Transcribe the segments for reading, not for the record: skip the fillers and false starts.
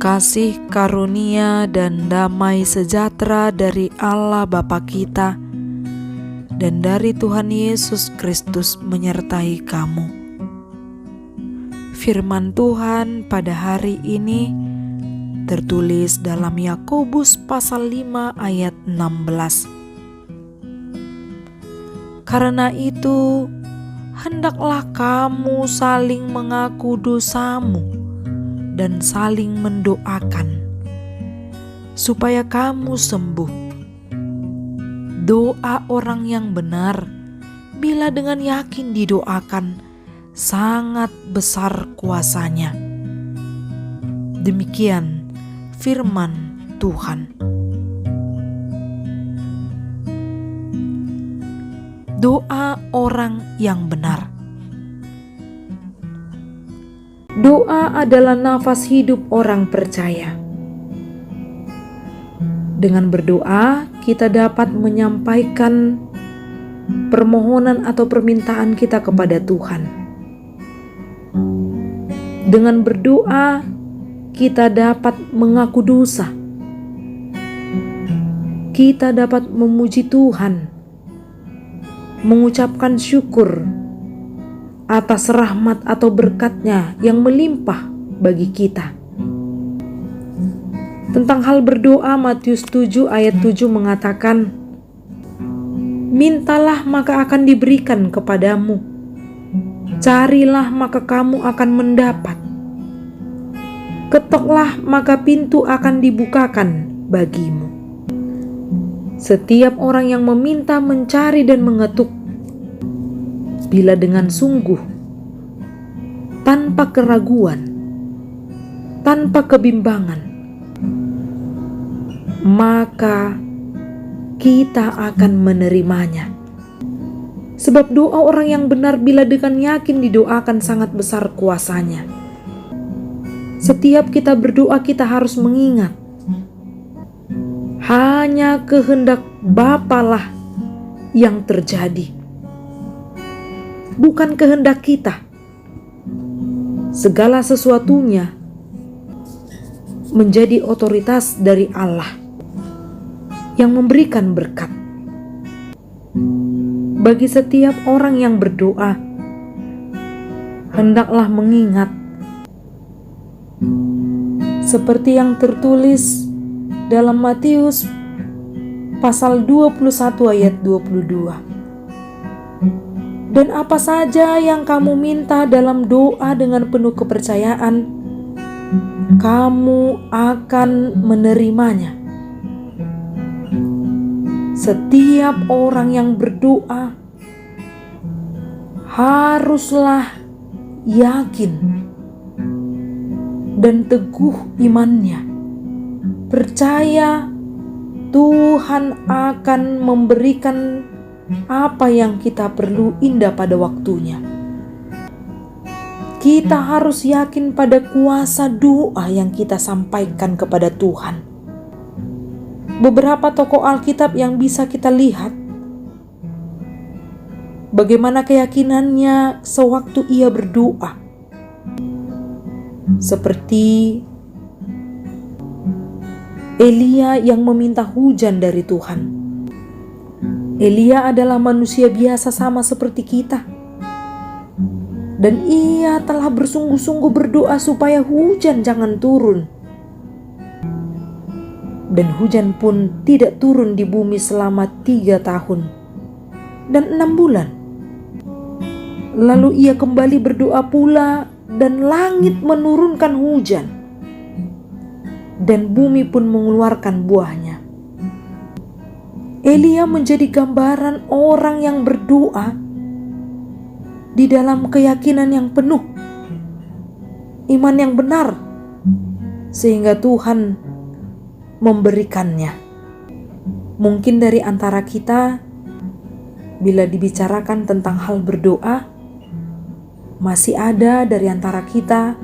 Kasih karunia dan damai sejahtera dari Allah Bapa kita dan dari Tuhan Yesus Kristus menyertai kamu. Firman Tuhan pada hari ini tertulis dalam Yakobus pasal 5 ayat 16. Karena itu, hendaklah kamu saling mengaku dosamu dan saling mendoakan, supaya kamu sembuh. Doa orang yang benar, bila dengan yakin didoakan, sangat besar kuasanya. Demikian firman Tuhan. Doa orang yang benar. Doa adalah nafas hidup orang percaya. Dengan berdoa, kita dapat menyampaikan permohonan atau permintaan kita kepada Tuhan. Dengan berdoa, kita dapat mengaku dosa. Kita dapat memuji Tuhan, mengucapkan syukur atas rahmat atau berkat-Nya yang melimpah bagi kita. Tentang hal berdoa, Matius 7 ayat 7 mengatakan, "Mintalah maka akan diberikan kepadamu, carilah maka kamu akan mendapat, ketoklah maka pintu akan dibukakan bagimu." Setiap orang yang meminta, mencari dan mengetuk, bila dengan sungguh, tanpa keraguan, tanpa kebimbangan, maka kita akan menerimanya. Sebab doa orang yang benar bila dengan yakin didoakan sangat besar kuasanya. Setiap kita berdoa, kita harus mengingat, hanya kehendak Bapa lah yang terjadi, bukan kehendak kita. Segala sesuatunya menjadi otoritas dari Allah yang memberikan berkat. Bagi setiap orang yang berdoa, hendaklah mengingat seperti yang tertulis dalam Matius pasal 21 ayat 22. Dan apa saja yang kamu minta dalam doa dengan penuh kepercayaan, kamu akan menerimanya. Setiap orang yang berdoa haruslah yakin dan teguh imannya, percaya Tuhan akan memberikan apa yang kita perlu indah pada waktunya. Kita harus yakin pada kuasa doa yang kita sampaikan kepada Tuhan. Beberapa tokoh Alkitab yang bisa kita lihat bagaimana keyakinannya sewaktu ia berdoa. Seperti Elia yang meminta hujan dari Tuhan. Elia adalah manusia biasa sama seperti kita. Dan ia telah bersungguh-sungguh berdoa supaya hujan jangan turun. Dan hujan pun tidak turun di bumi selama 3 tahun dan 6 bulan. Lalu ia kembali berdoa pula dan langit menurunkan hujan. Dan bumi pun mengeluarkan buahnya. Elia menjadi gambaran orang yang berdoa di dalam keyakinan yang penuh, iman yang benar, sehingga Tuhan memberikannya. Mungkin dari antara kita, bila dibicarakan tentang hal berdoa, masih ada dari antara kita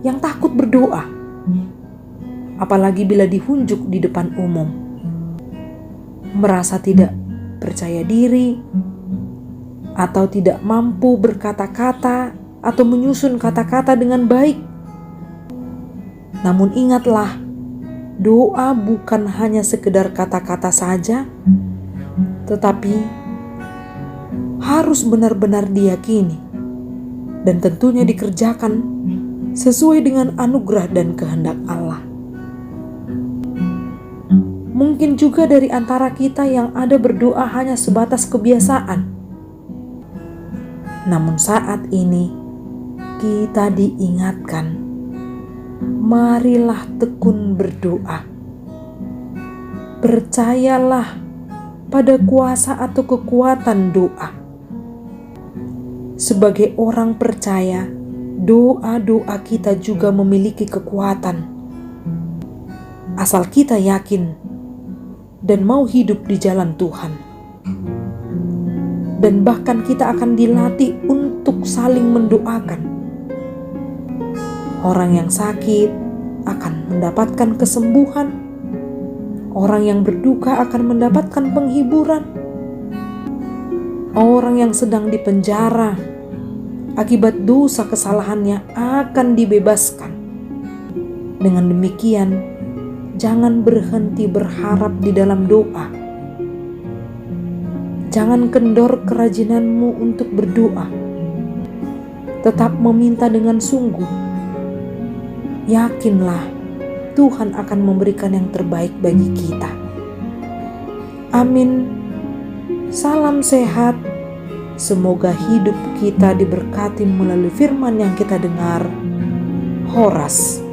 yang takut berdoa, apalagi bila dihunjuk di depan umum. Merasa tidak percaya diri, atau tidak mampu berkata-kata atau menyusun kata-kata dengan baik. Namun ingatlah, doa bukan hanya sekedar kata-kata saja, tetapi harus benar-benar diyakini dan tentunya dikerjakan sesuai dengan anugerah dan kehendak Allah. Mungkin juga dari antara kita yang ada berdoa hanya sebatas kebiasaan. Namun saat ini kita diingatkan, marilah tekun berdoa. Percayalah pada kuasa atau kekuatan doa. Sebagai orang percaya, doa-doa kita juga memiliki kekuatan. Asal kita yakin dan mau hidup di jalan Tuhan. Dan bahkan kita akan dilatih untuk saling mendoakan. Orang yang sakit akan mendapatkan kesembuhan. Orang yang berduka akan mendapatkan penghiburan. Orang yang sedang dipenjara akibat dosa kesalahannya akan dibebaskan. Dengan demikian, jangan berhenti berharap di dalam doa. Jangan kendor kerajinanmu untuk berdoa. Tetap meminta dengan sungguh. Yakinlah, Tuhan akan memberikan yang terbaik bagi kita. Amin. Salam sehat. Semoga hidup kita diberkati melalui firman yang kita dengar. Horas.